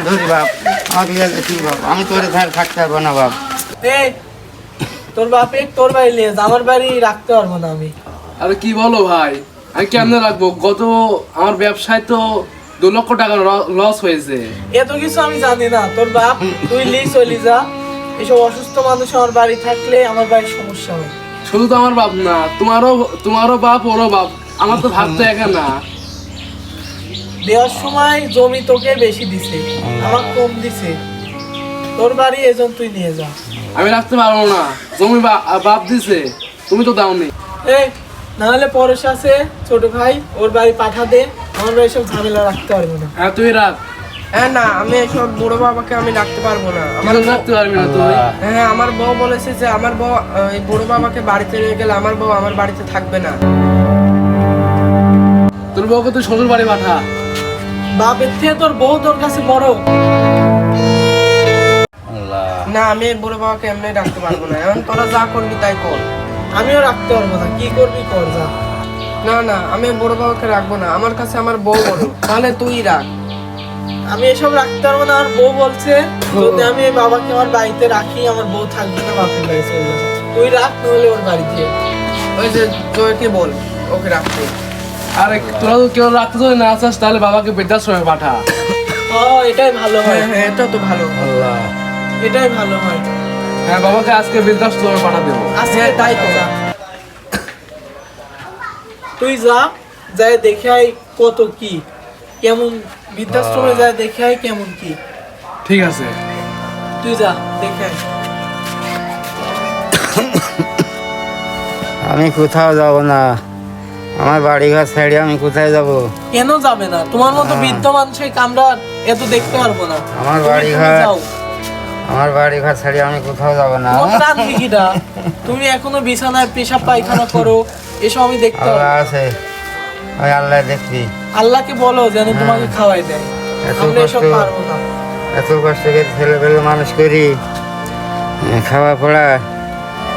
ধরি বাপ, আমাকে কি বাপ, আমি তোরে থাকতে পারবো না বাপ। তোর বাপে তোর বাড়ি নিয়ে যা, আমার বাড়ি রাখতে পারবো না আমি। আরে কি বলো ভাই, আমি কেমনে রাখবো? গত আমার ব্যবসায় তো 2 লক্ষ টাকা লস হয়েছে। এত কিছু আমি জানি না। তোর বাপ তুই চলি যা। এসব অসুস্থ মানুষ আমার বাড়ি থাকলে আমার বাড়ির সমস্যা হয়। শুধু তো আমার বাপ না, তোমারও বাপ, ওরও বাপ, আমার তো ভাবতে একা না। দেওয়ার সময় জমি তোকে বেশি দিছে, আমার কম দিছে। তোর বাড়ি এজন তুই নিয়ে যা। আমি রাখতে পারবো না, জমি বাপ দিছে, তুমি তো দাওনি। নাহলে পরেশ আছে ছোট ভাই, ওর বাড়ি পাঠা দে। আমার বাড়ি সব ঝামেলা রাখতে পারবো না। হ্যাঁ তুই রাখ। হ্যাঁ না, আমি এসব বুড়ো বাবাকে আমি রাখতে পারবো না। আমার রাখতে পারবি না তুই? হ্যাঁ, আমার বউ বলেছে যে আমার বউ এই বুড়ো বাবাকে বাড়িতে নিয়ে গেলে আমার বউ আমার বাড়িতে থাকবে না। তোর বউকে তুই শ্বশুর বাড়ি পাঠা। বাপের থেকে তোর বউ তোর কাছে বড়। না, আমি এই বুড়ো বাবাকে এমনি রাখতে পারবো না। এখন তোরা যা করবি তাই কর। আমিও রাখতে পারবো না, কি করবি কর যা। না না, আমি এই বুড়ো বাবাকে রাখবো না, আমার কাছে আমার বউ বড়। তাহলে তুই রাখ। আমি এসব রাখতে পারবো না। আর বউ বলছে যদি আমি এই বাবাকে আমার বাড়িতে রাখি, আমার বউ থাকবে না, বাপের বাড়ি চলে যাবে। তুই রাখ, নইলে ওর বাড়ি দিয়ে। ওই যে জয়কে বল ওকে রাখতে। আরে তোরা তো কেউ রাখতে যদি না চাস তাহলে বাবাকে বৃদ্ধাশ্রমে পাঠা। এটাই ভালো হয়। হ্যাঁ হ্যাঁ, এটা তো ভালো। এটাই ভালো হয়। হ্যাঁ, বাবাকে আজকে বৃদ্ধাশ্রমে পাঠা দেবো। আজকে তাই তো। তুই যা, যাই দেখে আয় কত কি কেমন, বৃদ্ধাশ্রমে যায় দেখে আয় কেমন কি। ঠিক আছে, তুই যা দেখে আয়। আমি কোথাও যাব না, আমার বাড়ি ঘর ছেড়ে আমি কোথায় যাব? কেন যাবে না? তোমার মতো বৃদ্ধ মানুষের কামরা এত দেখতে পারবো না। আমার তুমি বাড়ি তুমি ঘর, যাও। আমার বাড়ি ঘর ছেড়ে আমি কোথাও যাব না। তোমার প্রাণ দিঘিটা, তুমি এখনো বিছানায় পেশাব পায়খানা করো, এসব আমি দেখতে আল্লাহ পারবো। আছে, ওই আল্লাহ দেখবি। আল্লাহকে বলো যেন তোমাকে খাওয়াই দেয়। এত আমরা এসব কষ্ট, পারবো না। এত কষ্ট করে ছেলেপেলে মানুষ করি, খাওয়া পড়া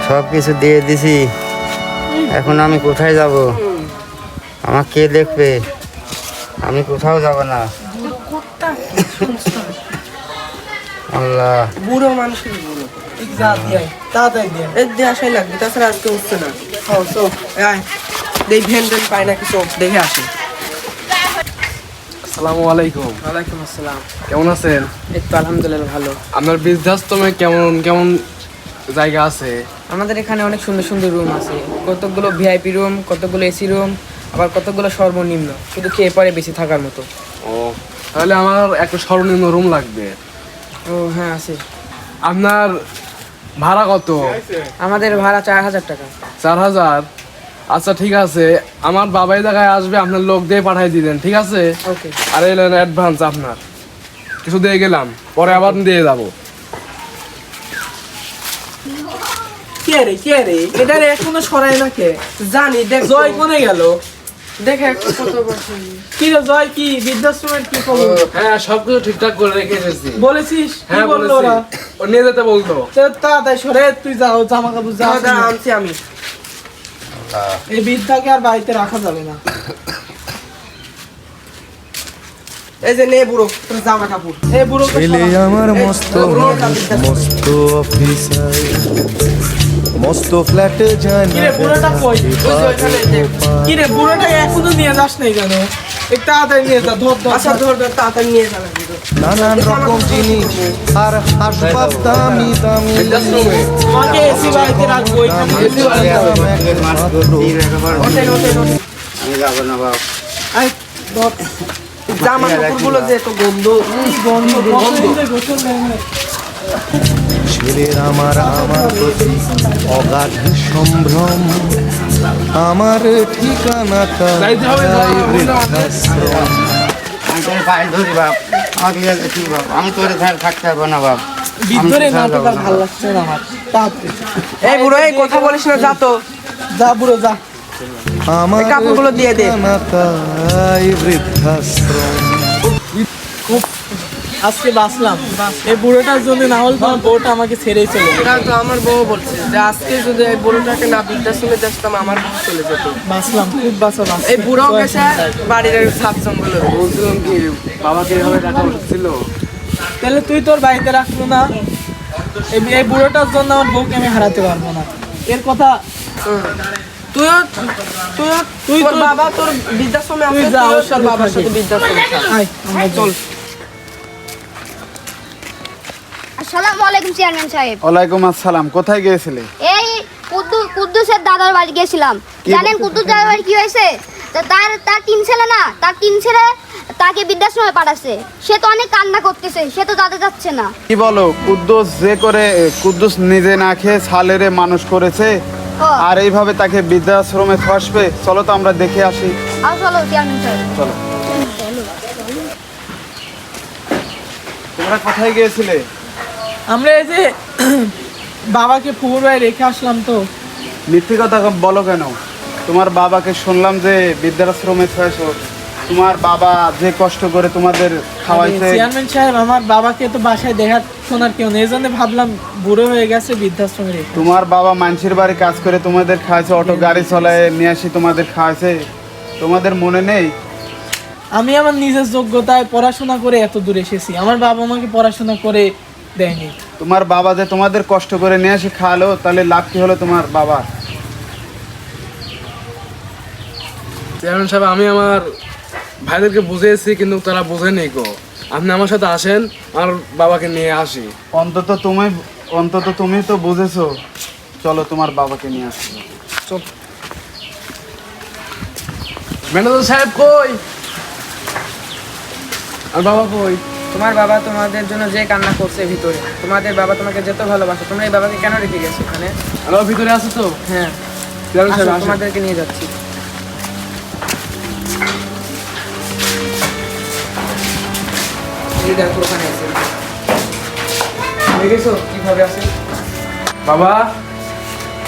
সব কিছু দিয়ে দিছি, এখন আমি কোথায় যাব? আমার কে দেখবে? আমি কোথাও যাব না। আল্লাহ, বুড়ো মানুষের বুড়ো। ঠিক যা দিয়ে আয়, তাড়াতাড়ি দিয়ে আয়। এর দিয়ে আসাই লাগবে, তাছাড়া আজকে উঠছে না। আয়, এই ভ্যান ট্যান পাই নাকি, চোখ দেখে আসি। আসসালামু আলাইকুম। ওয়ালাইকুম আসসালাম। কেমন আছেন? এই তো আলহামদুলিল্লাহ ভালো। আপনার বৃদ্ধাশ্রমে কেমন কেমন জায়গা আছে? আমাদের এখানে অনেক সুন্দর সুন্দর রুম আছে, কতগুলো ভিআইপি রুম, কতগুলো এসি রুম, আবার কতগুলো সর্বনিম্ন, শুধু খেয়ে পরে বেশি থাকার মতো। ও, তাহলে আমার একটা সর্বনিম্ন রুম লাগবে। ও হ্যাঁ আছে। আপনার ভাড়া কত? আমাদের ভাড়া 4000 টাকা। 4000? আচ্ছা ঠিক আছে, আমার বাবাই জায়গায় আসবে, আপনার লোক দিয়ে পাঠাই দিলেন, ঠিক আছে? ওকে। আর এলেন অ্যাডভান্স আপনার, কিছু দিয়ে গেলাম, পরে আবার দিয়ে যাবো। কে রে কে রে, এটা রে এখনো সরায় না কে? জানি, দেখ জয় কোনে গেল? দেখে কত বছর। কি রে জয়, কি বৃদ্ধাশ্রমের কি খবর? হ্যাঁ, সবকিছু ঠিকঠাক করে রেখে এসেছি। বলেছিস? কি হ্যাঁ বললো বলেছি, ওরা? ও নিয়ে যেতে বলতো। তাড়াতাড়ি সরে, তুই যাও, জামা কাপড় যা আছে নে। আনছি আমি। এই বৃদ্ধাকে আর বাড়িতে রাখা যাবে না। এই যে নে বুড়ো, তোর জামা কাপড়। এই বুড়োকে ছেলে সরা। আমার মস্ত মস্ত অফিসার, মস্ত ফ্ল্যাটে জানি কি রে বুড়োটা কই? কি রে বুড়োটা এখনো নিয়ে যাস নাই কেন? এই তাড়াতাড়ি নিয়ে যা, ধর ধর। আচ্ছা ধর ধর, তাড়াতাড়ি নিয়ে যাবে। নানান রকম জিনিস আর আসবাব দামি দামি। বৃদ্ধাশ্রমে আমাকে এসি বাড়িতে রাখবো, এখানে এসি বাড়িতে রাখবো। আমি যাব না বাপ। আয়, ধর। জামা কাপড়গুলো যে তো গন্ধ। গন্ধ গোসল নেই না। ছেলের আমার প্রতি অগাধ সম্ভ্রম, আমার ঠিকানা যাইতে হবে, বৃদ্ধাশ্রম। আমি তোর পায়ে ধরি বাপ, আমাকে কি বাপ, আমি তোরে থাকতে পারবো না বাপ। ভিতরে নাটক আর ভালো লাগছে না আমার। তাড়াতাড়ি। এই বুড়ো, এই কথা বলিস না, যা তো। যা বুড়ো যা। আমার এই কাপড়গুলো দিয়ে দে। ঠিকানা তাই বৃদ্ধাশ্রম। আজকে বাঁচলাম। এই বুড়োটার জন্য, না হলে তোমার বউটা আমাকে ছেড়েই চলে যেত। এটা তো আমার বউ বলছে যে আজকে যদি এই বুড়োটাকে না বৃদ্ধাশ্রমে দেখতাম আমার বউ চলে যেত। বাঁচলাম, খুব বাঁচা বাঁচলাম। এই বুড়ো গেছে বাড়ির ছাদ জঙ্গলে। বলছিলাম কি, বাবাকে এভাবে টাকা উঠছিল? তাহলে তুই তোর বাড়িতে রাখলো না, এই বুড়োটার জন্য আমার বউকে আমি হারাতে পারবো না, এর কথা। তুই তুই তোর তো- বাবা তোর বৃদ্ধাশ্রমে তুই আছে, যা, তুইও ওর তোর সাথে বাবার সাথে থাকিস। বৃদ্ধাশ্রমে থাক। আয়, আমরা চল। আসসালামু আলাইকুম চেয়ারম্যান সাহেব। ওয়ালাইকুম আসসালাম। কোথায় গিয়েছিলে? এই কুদ্দুসের দাদার বাড়ি গেছিলাম। জানেন কুদ্দুস দাদার বাড়ি কি হয়েছে? তো তার তিন ছেলে না, তার তিন ছেলে তাকে বৃদ্ধাশ্রমে পাঠাচ্ছে। সে তো অনেক কান্না করতেছে, সে তো দাদা যাচ্ছে না। কি বলো? কুদ্দুস নিজে না খেয়ে সালেরে মানুষ করেছে, ও, আর এইভাবে তাকে বৃদ্ধাশ্রমে আসবে? চলো তো আমরা দেখে আসি। আর চলো চেয়ারম্যান সাহেব। চলো। তোমরা কোথায় গিয়েছিলে? আমরা এই যে বাবাকে পুকুর বাড়ি রেখে আসলাম তো। মিথ্যে কথা বলো কেন? তোমার বাবাকে শুনলাম যে বৃদ্ধাশ্রমে থয়েছো। তোমার বাবা যে কষ্ট করে তোমাদের খাওয়াইছে। চেয়ারম্যান সাহেব, আমার বাবাকে তো বাসায় দেখাশোনার কেউ নেই, এই জন্য ভাবলাম বুড়ো হয়ে গেছে, বৃদ্ধাশ্রমে রেখে। তোমার বাবা মানুষের বাড়ি কাজ করে তোমাদের খাওয়াইছে, অটো গাড়ি চলায় নিয়ে আসি তোমাদের খাওয়াইছে। তোমাদের মনে নেই? আমি আমার নিজের যোগ্যতায় পড়াশোনা করে এত দূর এসেছি, আমার বাবা আমাকে পড়াশোনা করে দেয়নি। তোমার বাবা যে তোমাদের কষ্ট করে নিয়ে এসে খাওয়ালো, তাহলে লাভ কি হলো তোমার বাবা? চেয়ারম্যান সাহেব, আমি আমার ভাইদেরকে বুঝিয়েছি কিন্তু তারা বোঝেনি গো। আপনি আমার সাথে আসেন, আর বাবাকে নিয়ে আসি। অন্তত তুমি তো বুঝেছো। চলো তোমার বাবাকে নিয়ে আসি। ম্যানেজার সাহেব কই? আর বাবা কই? তোমার বাবা তোমাদের জন্য যে কান্না করছে ভিতরে, তোমাদের বাবা তোমাকে যত ভালোবাসে, তোমরা এই বাবাকে কেন রেখে গেছো এখানে? আর বাবা ভিতরে আছে তো? হ্যাঁ, চেয়ারম্যান আসো, সাহেব আসেন। তোমাদেরকে নিয়ে যাচ্ছি। এই দেখো ওখানে আছে, দেখেছো কিভাবে আছে? বাবা,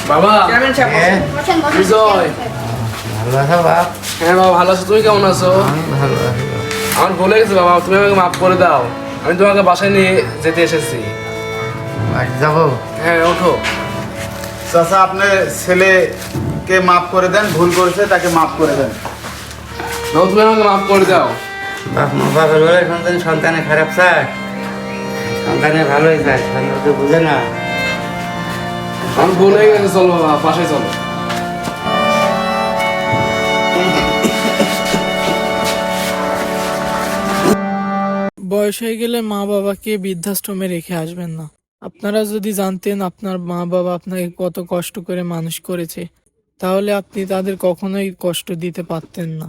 বাবা। চেয়ারম্যান সাহেব, হ্যাঁ, বসেন, বসেন, বিজয়। চেয়ারম্যান সাহেব। ভালো আছো বাপ? হ্যাঁ বাবা, ভালো আছো। তুমি কেমন আছো? আমি ভালো আছি বাপ। আমার ভুলে গেছে বাবা, তুমি আমাকে মাফ করে দাও। আমি তোমাকে বাসায় নিয়ে যেতে এসেছি। বাড়ি যাবো? হ্যাঁ, ওঠো। চাচা, আপনার ছেলেকে মাফ করে দেন, ভুল করেছে তাকে মাফ করে দেন। বাবা, তুমি আমাকে মাফ করে দাও। বাপের বলে সন্তানে খারাপ চায়, সন্তানে ভালোই চায়, সন্তান তো বুঝে না। আমার ভুল হয়ে গেছে, চলো বাবা, বাসায় চলো। বয়স হয়ে গেলে মা বাবাকে বৃদ্ধাশ্রমে রেখে আসবেন না। আপনারা যদি জানতেন আপনার মা বাবা আপনাকে কত কষ্ট করে মানুষ করেছে, তাহলে আপনি তাদের কখনোই কষ্ট দিতে পারতেন না।